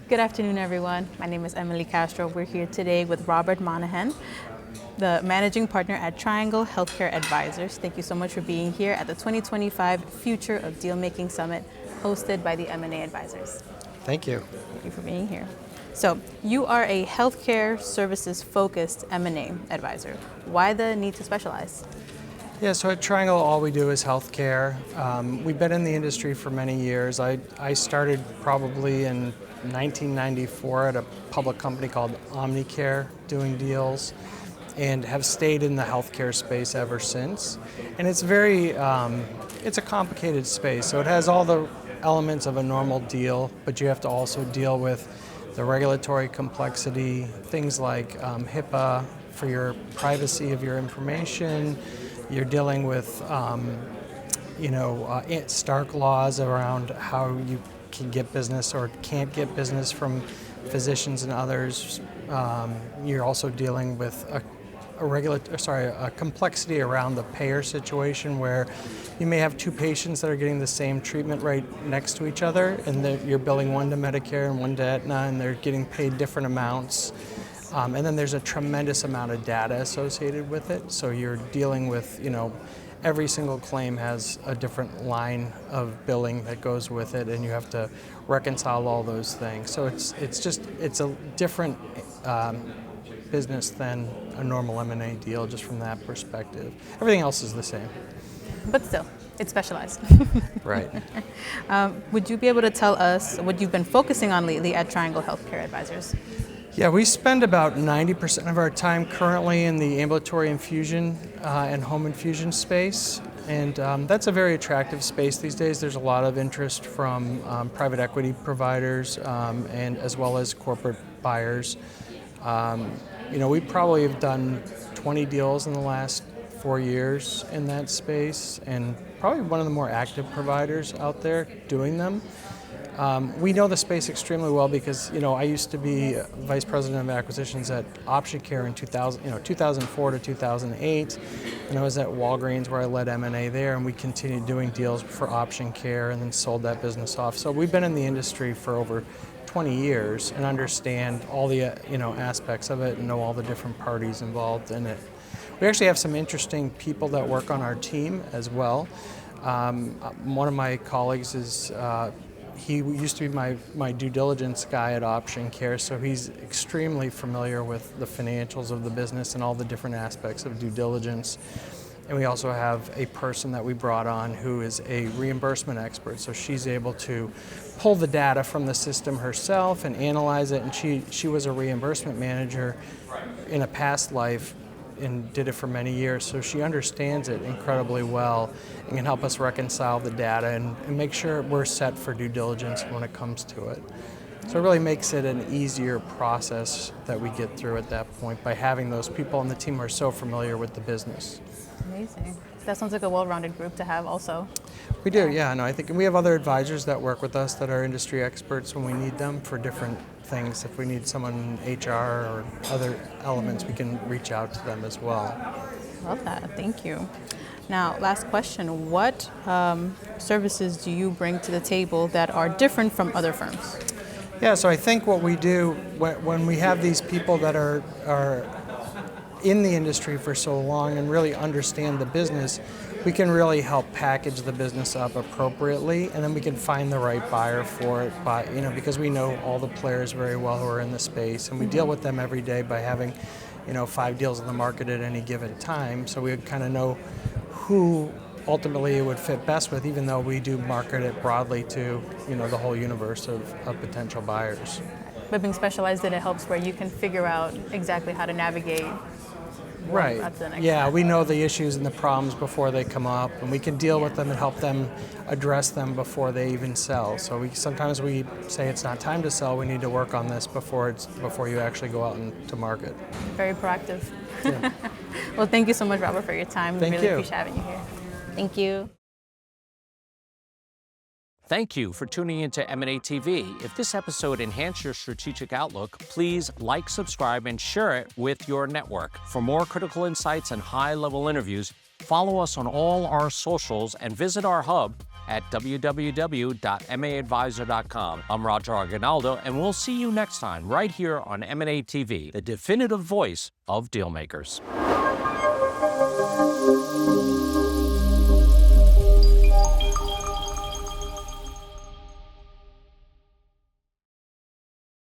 Good afternoon, everyone. My name is Emily Castro. We're here today with Robert Monahan, the managing partner at Triangle Healthcare Advisors. Thank you so much for being here at the 2025 Future of Dealmaking Summit, hosted by the M&A Advisors. Thank you. Thank you for being here. So, you are a healthcare services-focused M&A advisor. Why the need to specialize? Yeah, so at Triangle, all we do is healthcare. We've been in the industry for many years. I started probably in 1994 at a public company called Omnicare doing deals and have stayed in the healthcare space ever since. And it's it's a complicated space. So it has all the elements of a normal deal, but you have to also deal with the regulatory complexity, things like HIPAA for your privacy of your information. You're dealing with, stark laws around how you can get business or can't get business from physicians and others. You're also dealing with a complexity around the payer situation where you may have two patients that are getting the same treatment right next to each other, and you're billing one to Medicare and one to Aetna, and they're getting paid different amounts. And then there's a tremendous amount of data associated with it. So you're dealing with, every single claim has a different line of billing that goes with it, and you have to reconcile all those things. So it's a different business than a normal M&A deal, just from that perspective. Everything else is the same. But still, it's specialized. Right. Would you be able to tell us what you've been focusing on lately at Triangle Healthcare Advisors? Yeah, we spend about 90% of our time currently in the ambulatory infusion and home infusion space, and that's a very attractive space these days. There's a lot of interest from private equity providers and as well as corporate buyers. We probably have done 20 deals in the last 4 years in that space, and probably one of the more active providers out there doing them. We know the space extremely well because, I used to be vice president of acquisitions at Option Care in 2004 to 2008, and I was at Walgreens where I led M&A there, and we continued doing deals for Option Care and then sold that business off. So we've been in the industry for over 20 years and understand all the aspects of it and know all the different parties involved in it. We actually have some interesting people that work on our team as well. One of my colleagues is he used to be my due diligence guy at Option Care, so he's extremely familiar with the financials of the business and all the different aspects of due diligence. And we also have a person that we brought on who is a reimbursement expert, so she's able to pull the data from the system herself and analyze it, and she was a reimbursement manager in a past life and did it for many years, so she understands it incredibly well and can help us reconcile the data and make sure we're set for due diligence when it comes to it. So it really makes it an easier process that we get through at that point by having those people on the team who are so familiar with the business. Amazing. That sounds like a well-rounded group to have also. We do, yeah. No, I think we have other advisors that work with us that are industry experts when we need them for different things. If we need someone in HR or other elements, we can reach out to them as well. Love that. Thank you. Now, last question. What services do you bring to the table that are different from other firms? Yeah, so I think what we do when we have these people that are in the industry for so long and really understand the business, we can really help package the business up appropriately, and then we can find the right buyer for it because we know all the players very well who are in the space, and we deal with them every day by having 5 deals in the market at any given time, so we kind of know who ultimately it would fit best with, even though we do market it broadly to the whole universe of potential buyers. But being specialized in it helps where you can figure out exactly how to navigate. Right. Yeah, we know the issues and the problems before they come up, and we can deal with them and help them address them before they even sell. So sometimes we say it's not time to sell. We need to work on this before you actually go out to market. Very proactive. Yeah. Well, thank you so much, Robert, for your time. Thank really you. Appreciate having you here. Thank you. Thank you for tuning into M&A TV. If this episode enhanced your strategic outlook, please like, subscribe, and share it with your network. For more critical insights and high-level interviews, follow us on all our socials and visit our hub at www.maadvisor.com. I'm Roger Argonaldo, and we'll see you next time right here on M&A TV, the definitive voice of dealmakers.